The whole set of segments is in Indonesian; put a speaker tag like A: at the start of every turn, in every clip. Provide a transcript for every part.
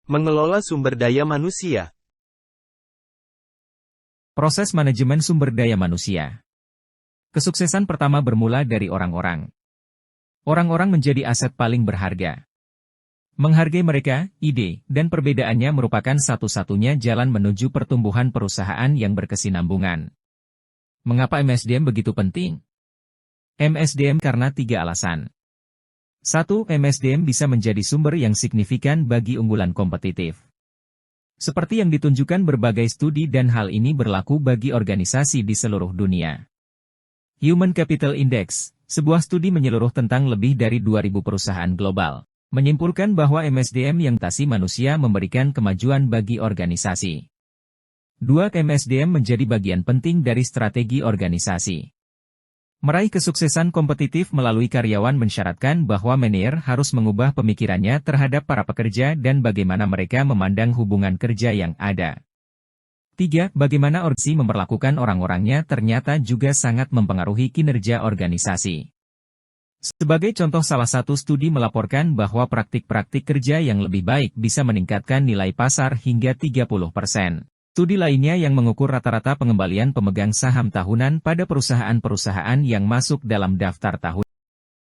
A: Mengelola sumber daya manusia.
B: Proses manajemen sumber daya manusia. Kesuksesan pertama bermula dari orang-orang. Orang-orang menjadi aset paling berharga. Menghargai mereka, ide, dan perbedaannya merupakan satu-satunya jalan menuju pertumbuhan perusahaan yang berkesinambungan. Mengapa MSDM begitu penting? MSDM karena 3 alasan. 1. MSDM bisa menjadi sumber yang signifikan bagi unggulan kompetitif. Seperti yang ditunjukkan berbagai studi dan hal ini berlaku bagi organisasi di seluruh dunia. Human Capital Index, sebuah studi menyeluruh tentang lebih dari 2.000 perusahaan global, menyimpulkan bahwa MSDM yang tasi manusia memberikan kemajuan bagi organisasi. 2. MSDM menjadi bagian penting dari strategi organisasi. Meraih kesuksesan kompetitif melalui karyawan mensyaratkan bahwa manajer harus mengubah pemikirannya terhadap para pekerja dan bagaimana mereka memandang hubungan kerja yang ada. 3. Bagaimana organisasi memperlakukan orang-orangnya ternyata juga sangat mempengaruhi kinerja organisasi. Sebagai contoh, salah satu studi melaporkan bahwa praktik-praktik kerja yang lebih baik bisa meningkatkan nilai pasar hingga 30%. Studi lainnya yang mengukur rata-rata pengembalian pemegang saham tahunan pada perusahaan-perusahaan yang masuk dalam daftar tahun.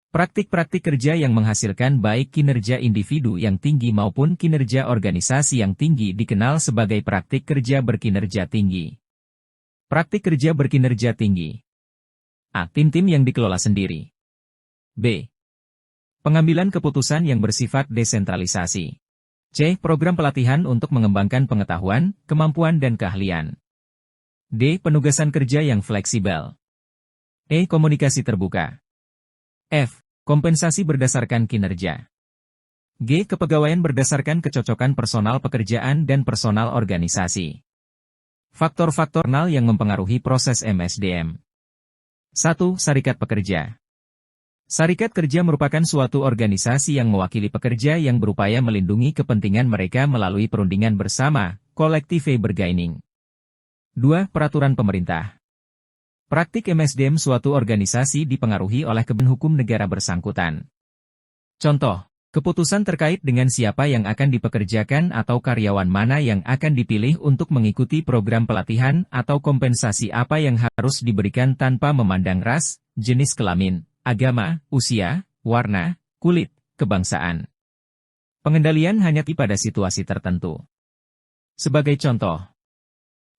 B: Praktik-praktik kerja yang menghasilkan baik kinerja individu yang tinggi maupun kinerja organisasi yang tinggi dikenal sebagai praktik kerja berkinerja tinggi. Praktik kerja berkinerja tinggi. A. Tim-tim yang dikelola sendiri. B. Pengambilan keputusan yang bersifat desentralisasi. C. Program pelatihan untuk mengembangkan pengetahuan, kemampuan dan keahlian. D. Penugasan kerja yang fleksibel. E. Komunikasi terbuka. F. Kompensasi berdasarkan kinerja. G. Kepegawaian berdasarkan kecocokan personal pekerjaan dan personal organisasi. Faktor-faktor yang mempengaruhi proses MSDM. 1. Serikat pekerja. Serikat kerja merupakan suatu organisasi yang mewakili pekerja yang berupaya melindungi kepentingan mereka melalui perundingan bersama, collective bargaining. 2. Peraturan pemerintah. Praktik MSDM suatu organisasi dipengaruhi oleh kebijakan hukum negara bersangkutan. Contoh, keputusan terkait dengan siapa yang akan dipekerjakan atau karyawan mana yang akan dipilih untuk mengikuti program pelatihan atau kompensasi apa yang harus diberikan tanpa memandang ras, jenis kelamin, agama, usia, warna, kulit, kebangsaan. Pengendalian hanya pada situasi tertentu. Sebagai contoh,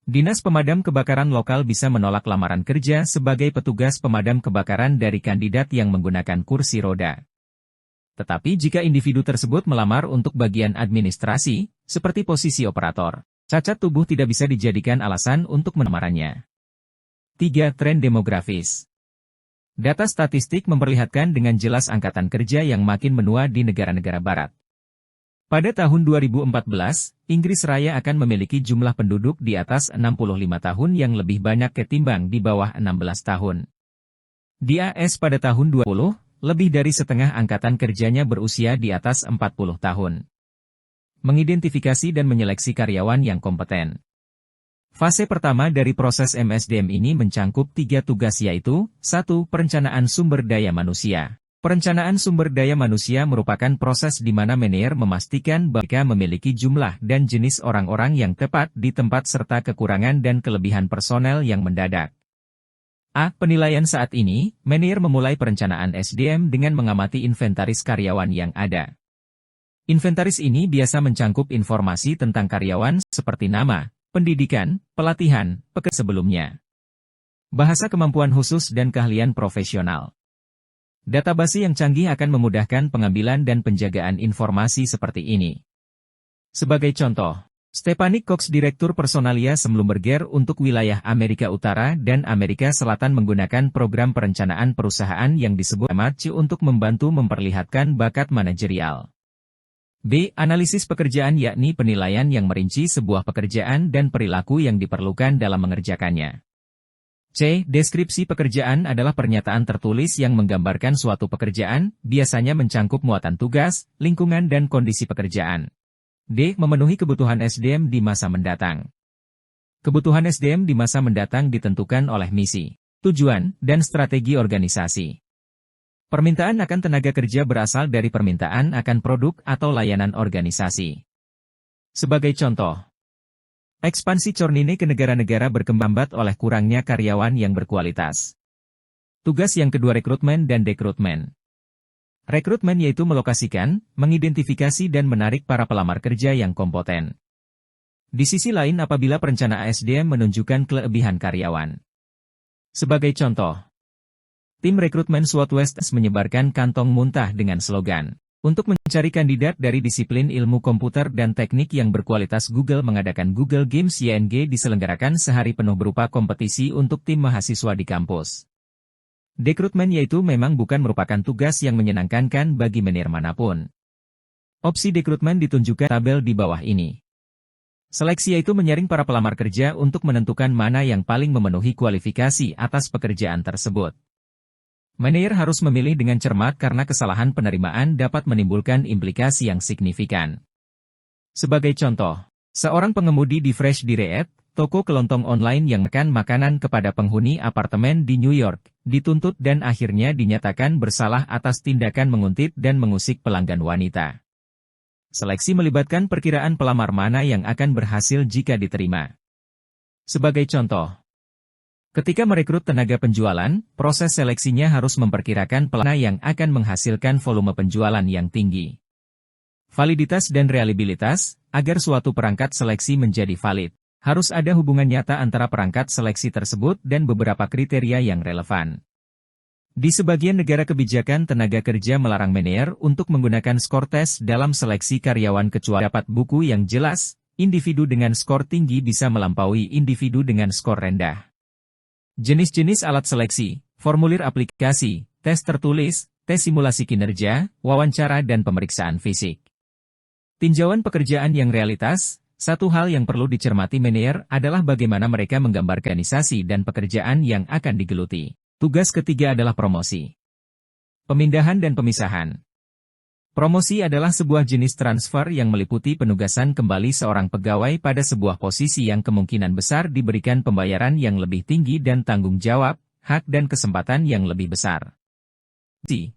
B: Dinas Pemadam Kebakaran lokal bisa menolak lamaran kerja sebagai petugas pemadam kebakaran dari kandidat yang menggunakan kursi roda. Tetapi jika individu tersebut melamar untuk bagian administrasi, seperti posisi operator, cacat tubuh tidak bisa dijadikan alasan untuk melamarannya. 3. Tren demografis. Data statistik memperlihatkan dengan jelas angkatan kerja yang makin menua di negara-negara barat. Pada tahun 2014, Inggris Raya akan memiliki jumlah penduduk di atas 65 tahun yang lebih banyak ketimbang di bawah 16 tahun. Di AS pada tahun 2020, lebih dari setengah angkatan kerjanya berusia di atas 40 tahun. Mengidentifikasi dan menyeleksi karyawan yang kompeten. Fase pertama dari proses MSDM ini mencangkup 3 tugas yaitu, 1. Perencanaan sumber daya manusia. Perencanaan sumber daya manusia merupakan proses di mana manajer memastikan bahwa mereka memiliki jumlah dan jenis orang-orang yang tepat di tempat serta kekurangan dan kelebihan personel yang mendadak. A. Penilaian saat ini, manajer memulai perencanaan SDM dengan mengamati inventaris karyawan yang ada. Inventaris ini biasa mencangkup informasi tentang karyawan seperti nama, pendidikan, pelatihan, pekerjaan sebelumnya, bahasa kemampuan khusus dan keahlian profesional. Database yang canggih akan memudahkan pengambilan dan penjagaan informasi seperti ini. Sebagai contoh, Stephanie Cox, Direktur Personalia Bloomberg untuk wilayah Amerika Utara dan Amerika Selatan menggunakan program perencanaan perusahaan yang disebut MAC untuk membantu memperlihatkan bakat manajerial. B. Analisis pekerjaan yakni penilaian yang merinci sebuah pekerjaan dan perilaku yang diperlukan dalam mengerjakannya. C. Deskripsi pekerjaan adalah pernyataan tertulis yang menggambarkan suatu pekerjaan, biasanya mencangkup muatan tugas, lingkungan dan kondisi pekerjaan. D. Memenuhi kebutuhan SDM di masa mendatang. Kebutuhan SDM di masa mendatang ditentukan oleh misi, tujuan, dan strategi organisasi. Permintaan akan tenaga kerja berasal dari permintaan akan produk atau layanan organisasi. Sebagai contoh, ekspansi Cornine ke negara-negara berkembang lambat oleh kurangnya karyawan yang berkualitas. Tugas yang kedua, rekrutmen dan dekrutmen. Rekrutmen yaitu melokasikan, mengidentifikasi dan menarik para pelamar kerja yang kompeten. Di sisi lain, apabila perencana ASDM menunjukkan kelebihan karyawan. Sebagai contoh, tim rekrutmen Southwest menyebarkan kantong muntah dengan slogan, "Untuk mencari kandidat dari disiplin ilmu komputer dan teknik yang berkualitas, Google mengadakan Google Games YNG diselenggarakan sehari penuh berupa kompetisi untuk tim mahasiswa di kampus." Dekrutmen yaitu memang bukan merupakan tugas yang menyenangkan bagi manajer manapun. Opsi dekrutmen ditunjukkan tabel di bawah ini. Seleksi yaitu menyaring para pelamar kerja untuk menentukan mana yang paling memenuhi kualifikasi atas pekerjaan tersebut. Manajer harus memilih dengan cermat karena kesalahan penerimaan dapat menimbulkan implikasi yang signifikan. Sebagai contoh, seorang pengemudi di Fresh Direct, toko kelontong online yang makan makanan kepada penghuni apartemen di New York, dituntut dan akhirnya dinyatakan bersalah atas tindakan menguntit dan mengusik pelanggan wanita. Seleksi melibatkan perkiraan pelamar mana yang akan berhasil jika diterima. Sebagai contoh, ketika merekrut tenaga penjualan, proses seleksinya harus memperkirakan pelamar yang akan menghasilkan volume penjualan yang tinggi. Validitas dan reliabilitas, agar suatu perangkat seleksi menjadi valid, harus ada hubungan nyata antara perangkat seleksi tersebut dan beberapa kriteria yang relevan. Di sebagian negara kebijakan tenaga kerja melarang manajer untuk menggunakan skor tes dalam seleksi karyawan kecuali dapat buku yang jelas, individu dengan skor tinggi bisa melampaui individu dengan skor rendah. Jenis-jenis alat seleksi, formulir aplikasi, tes tertulis, tes simulasi kinerja, wawancara dan pemeriksaan fisik. Tinjauan pekerjaan yang realitas. Satu hal yang perlu dicermati manajer adalah bagaimana mereka menggambarkan organisasi dan pekerjaan yang akan digeluti. Tugas ketiga adalah promosi. Pemindahan dan pemisahan. Promosi adalah sebuah jenis transfer yang meliputi penugasan kembali seorang pegawai pada sebuah posisi yang kemungkinan besar diberikan pembayaran yang lebih tinggi dan tanggung jawab, hak dan kesempatan yang lebih besar.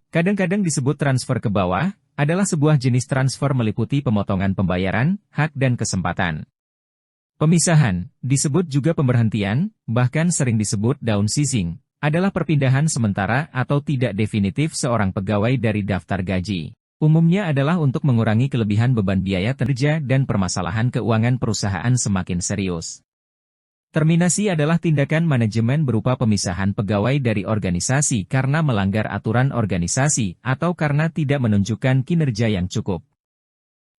B: Kadang-kadang disebut transfer ke bawah, adalah sebuah jenis transfer meliputi pemotongan pembayaran, hak dan kesempatan. Pemisahan, disebut juga pemberhentian, bahkan sering disebut downsizing, adalah perpindahan sementara atau tidak definitif seorang pegawai dari daftar gaji. Umumnya adalah untuk mengurangi kelebihan beban biaya kerja dan permasalahan keuangan perusahaan semakin serius. Terminasi adalah tindakan manajemen berupa pemisahan pegawai dari organisasi karena melanggar aturan organisasi atau karena tidak menunjukkan kinerja yang cukup.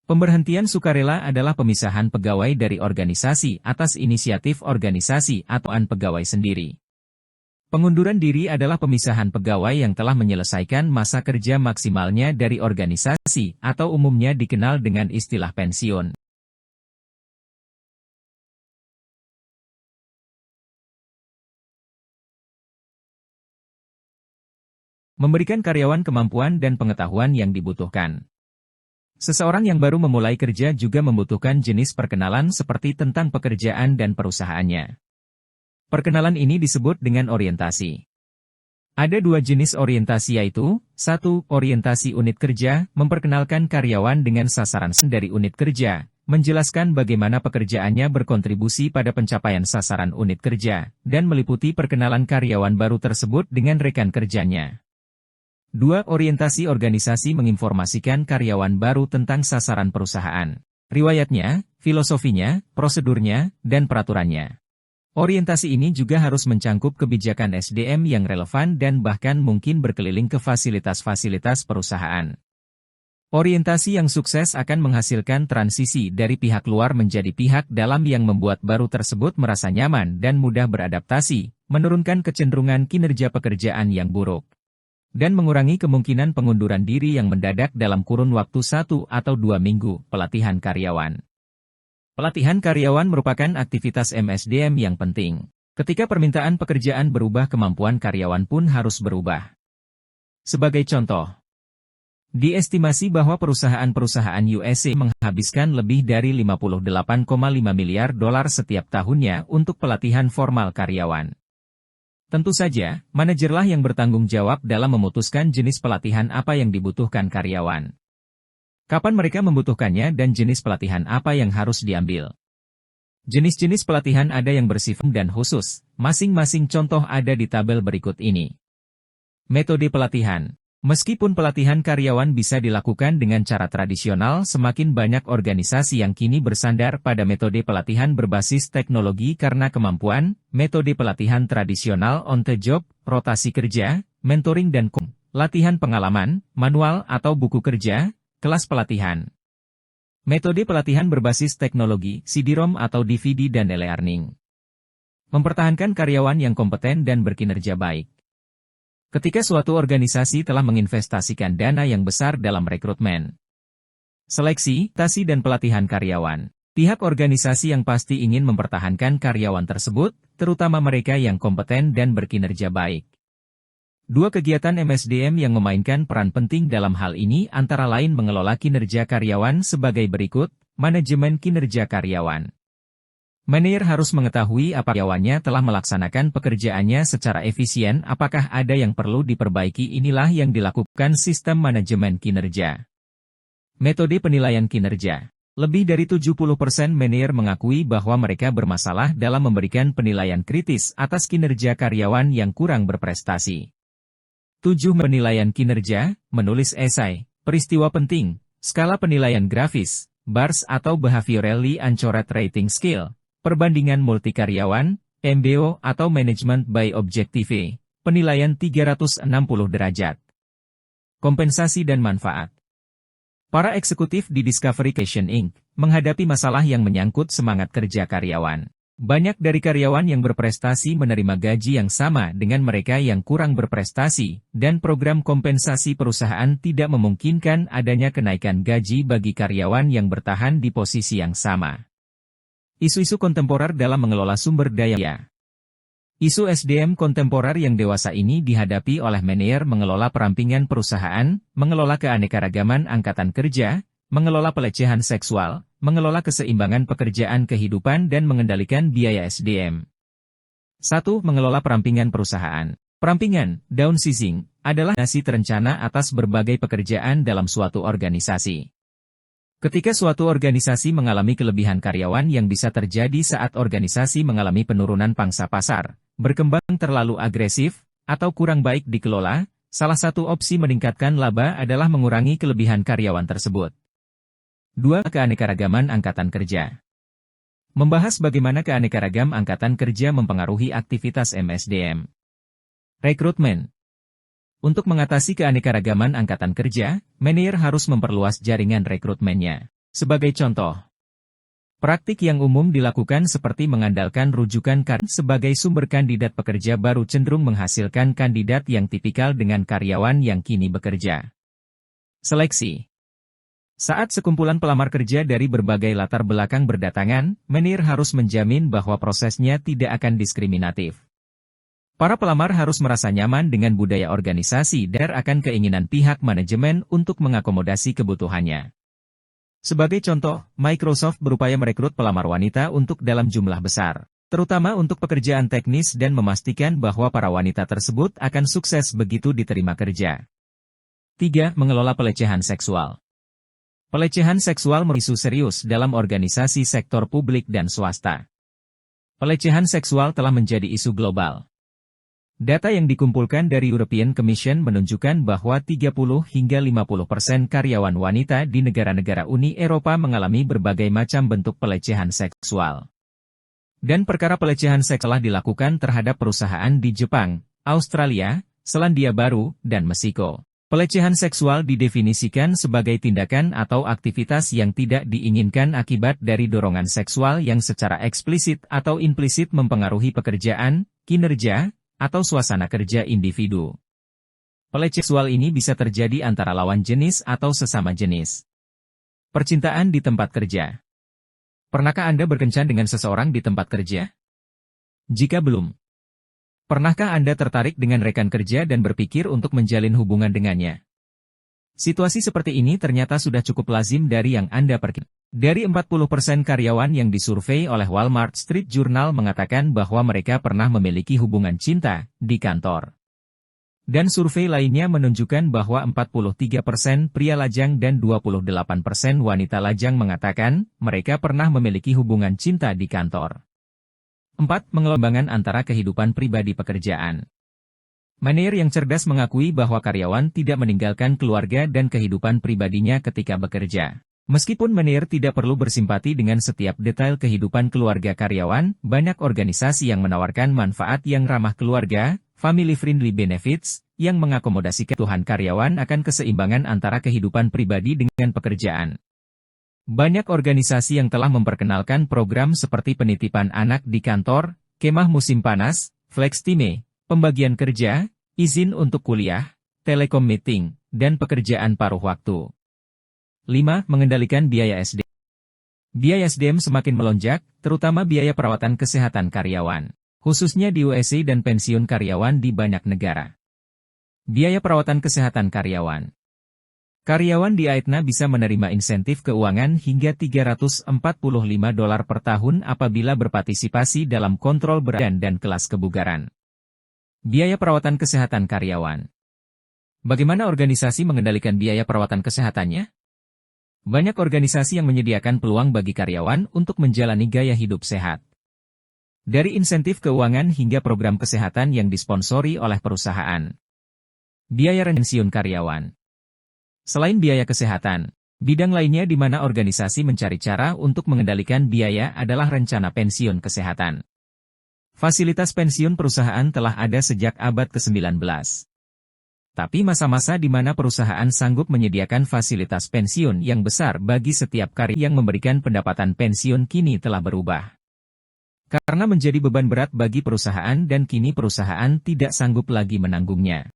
B: Pemberhentian sukarela adalah pemisahan pegawai dari organisasi atas inisiatif organisasi atau pegawai sendiri. Pengunduran diri adalah pemisahan pegawai yang telah menyelesaikan masa kerja maksimalnya dari organisasi atau umumnya dikenal dengan istilah pensiun. Memberikan karyawan kemampuan dan pengetahuan yang dibutuhkan. Seseorang yang baru memulai kerja juga membutuhkan jenis perkenalan seperti tentang pekerjaan dan perusahaannya. Perkenalan ini disebut dengan orientasi. Ada dua jenis orientasi yaitu, 1. Orientasi unit kerja, memperkenalkan karyawan dengan sasaran dari unit kerja, menjelaskan bagaimana pekerjaannya berkontribusi pada pencapaian sasaran unit kerja, dan meliputi perkenalan karyawan baru tersebut dengan rekan kerjanya. 2. Orientasi organisasi menginformasikan karyawan baru tentang sasaran perusahaan, riwayatnya, filosofinya, prosedurnya, dan peraturannya. Orientasi ini juga harus mencangkup kebijakan SDM yang relevan dan bahkan mungkin berkeliling ke fasilitas-fasilitas perusahaan. Orientasi yang sukses akan menghasilkan transisi dari pihak luar menjadi pihak dalam yang membuat baru tersebut merasa nyaman dan mudah beradaptasi, menurunkan kecenderungan kinerja pekerjaan yang buruk, dan mengurangi kemungkinan pengunduran diri yang mendadak dalam kurun waktu 1 atau 2 minggu. Pelatihan karyawan. Pelatihan karyawan merupakan aktivitas MSDM yang penting. Ketika permintaan pekerjaan berubah, kemampuan karyawan pun harus berubah. Sebagai contoh, diestimasi bahwa perusahaan-perusahaan USA menghabiskan lebih dari 58,5 miliar dolar setiap tahunnya untuk pelatihan formal karyawan. Tentu saja, manajerlah yang bertanggung jawab dalam memutuskan jenis pelatihan apa yang dibutuhkan karyawan. Kapan mereka membutuhkannya dan jenis pelatihan apa yang harus diambil. Jenis-jenis pelatihan ada yang bersifat dan khusus, masing-masing contoh ada di tabel berikut ini. Metode pelatihan. Meskipun pelatihan karyawan bisa dilakukan dengan cara tradisional, semakin banyak organisasi yang kini bersandar pada metode pelatihan berbasis teknologi karena kemampuan, metode pelatihan tradisional on the job, rotasi kerja, mentoring dan latihan pengalaman, manual atau buku kerja, kelas pelatihan. Metode pelatihan berbasis teknologi, CD-ROM atau DVD dan e-learning. Mempertahankan karyawan yang kompeten dan berkinerja baik. Ketika suatu organisasi telah menginvestasikan dana yang besar dalam rekrutmen, seleksi, tasi dan pelatihan karyawan, pihak organisasi yang pasti ingin mempertahankan karyawan tersebut, terutama mereka yang kompeten dan berkinerja baik. Dua kegiatan MSDM yang memainkan peran penting dalam hal ini antara lain mengelola kinerja karyawan sebagai berikut, manajemen kinerja karyawan. Manajer harus mengetahui apakah karyawannya telah melaksanakan pekerjaannya secara efisien, apakah ada yang perlu diperbaiki, inilah yang dilakukan sistem manajemen kinerja. Metode penilaian kinerja. Lebih dari 70% manajer mengakui bahwa mereka bermasalah dalam memberikan penilaian kritis atas kinerja karyawan yang kurang berprestasi. 7. Penilaian kinerja, menulis esai, peristiwa penting, skala penilaian grafis, BARS atau Behaviorally Anchored Rating Scale, perbandingan multikaryawan, MBO atau Management by Objective, penilaian 360 derajat. Kompensasi dan manfaat. Para eksekutif di Discovery Cation Inc. menghadapi masalah yang menyangkut semangat kerja karyawan. Banyak dari karyawan yang berprestasi menerima gaji yang sama dengan mereka yang kurang berprestasi, dan program kompensasi perusahaan tidak memungkinkan adanya kenaikan gaji bagi karyawan yang bertahan di posisi yang sama. Isu-isu kontemporer dalam mengelola sumber daya. Isu SDM kontemporer yang dewasa ini dihadapi oleh manajer mengelola perampingan perusahaan, mengelola keanekaragaman angkatan kerja, mengelola pelecehan seksual, mengelola keseimbangan pekerjaan kehidupan dan mengendalikan biaya SDM. 1. Mengelola perampingan perusahaan. Perampingan, downsizing, adalah nasi terencana atas berbagai pekerjaan dalam suatu organisasi. Ketika suatu organisasi mengalami kelebihan karyawan yang bisa terjadi saat organisasi mengalami penurunan pangsa pasar, berkembang terlalu agresif, atau kurang baik dikelola, salah satu opsi meningkatkan laba adalah mengurangi kelebihan karyawan tersebut. 2. Keanekaragaman angkatan kerja. Membahas bagaimana keanekaragam angkatan kerja mempengaruhi aktivitas MSDM. Rekrutmen. Untuk mengatasi keanekaragaman angkatan kerja, manajer harus memperluas jaringan rekrutmennya. Sebagai contoh, praktik yang umum dilakukan seperti mengandalkan rujukan sebagai sumber kandidat pekerja baru cenderung menghasilkan kandidat yang tipikal dengan karyawan yang kini bekerja. Seleksi. Saat sekumpulan pelamar kerja dari berbagai latar belakang berdatangan, manajer harus menjamin bahwa prosesnya tidak akan diskriminatif. Para pelamar harus merasa nyaman dengan budaya organisasi dan akan keinginan pihak manajemen untuk mengakomodasi kebutuhannya. Sebagai contoh, Microsoft berupaya merekrut pelamar wanita untuk dalam jumlah besar, terutama untuk pekerjaan teknis dan memastikan bahwa para wanita tersebut akan sukses begitu diterima kerja. 3. Mengelola pelecehan seksual. Pelecehan seksual isu serius dalam organisasi sektor publik dan swasta. Pelecehan seksual telah menjadi isu global. Data yang dikumpulkan dari European Commission menunjukkan bahwa 30 hingga 50% karyawan wanita di negara-negara Uni Eropa mengalami berbagai macam bentuk pelecehan seksual. Dan perkara pelecehan seksual dilakukan terhadap perusahaan di Jepang, Australia, Selandia Baru, dan Meksiko. Pelecehan seksual didefinisikan sebagai tindakan atau aktivitas yang tidak diinginkan akibat dari dorongan seksual yang secara eksplisit atau implisit mempengaruhi pekerjaan, kinerja, atau suasana kerja individu. Pelecehan seksual ini bisa terjadi antara lawan jenis atau sesama jenis. Percintaan di tempat kerja. Pernahkah Anda berkencan dengan seseorang di tempat kerja? Jika belum, pernahkah Anda tertarik dengan rekan kerja dan berpikir untuk menjalin hubungan dengannya? Situasi seperti ini ternyata sudah cukup lazim dari yang Anda perkirakan. Dari 40% karyawan yang disurvei oleh Walmart Street Journal mengatakan bahwa mereka pernah memiliki hubungan cinta di kantor. Dan survei lainnya menunjukkan bahwa 43% pria lajang dan 28% wanita lajang mengatakan mereka pernah memiliki hubungan cinta di kantor. 4. Mengelombangkan antara kehidupan pribadi pekerjaan. Manier yang cerdas mengakui bahwa karyawan tidak meninggalkan keluarga dan kehidupan pribadinya ketika bekerja. Meskipun Manier tidak perlu bersimpati dengan setiap detail kehidupan keluarga karyawan, banyak organisasi yang menawarkan manfaat yang ramah keluarga, family-friendly benefits, yang mengakomodasi kebutuhan karyawan akan keseimbangan antara kehidupan pribadi dengan pekerjaan. Banyak organisasi yang telah memperkenalkan program seperti penitipan anak di kantor, kemah musim panas, flex time, pembagian kerja, izin untuk kuliah, telekom meeting, dan pekerjaan paruh waktu. 5. Mengendalikan biaya SDM. Biaya SDM semakin melonjak, terutama biaya perawatan kesehatan karyawan, khususnya di USA dan pensiun karyawan di banyak negara. Biaya perawatan kesehatan karyawan. Karyawan di Aetna bisa menerima insentif keuangan hingga $345 per tahun apabila berpartisipasi dalam kontrol berat dan kelas kebugaran. Biaya perawatan kesehatan karyawan. Bagaimana organisasi mengendalikan biaya perawatan kesehatannya? Banyak organisasi yang menyediakan peluang bagi karyawan untuk menjalani gaya hidup sehat. Dari insentif keuangan hingga program kesehatan yang disponsori oleh perusahaan. Biaya pensiun karyawan. Selain biaya kesehatan, bidang lainnya di mana organisasi mencari cara untuk mengendalikan biaya adalah rencana pensiun kesehatan. Fasilitas pensiun perusahaan telah ada sejak abad ke-19. Tapi masa-masa di mana perusahaan sanggup menyediakan fasilitas pensiun yang besar bagi setiap karyawan yang memberikan pendapatan pensiun kini telah berubah. Karena menjadi beban berat bagi perusahaan dan kini perusahaan tidak sanggup lagi menanggungnya.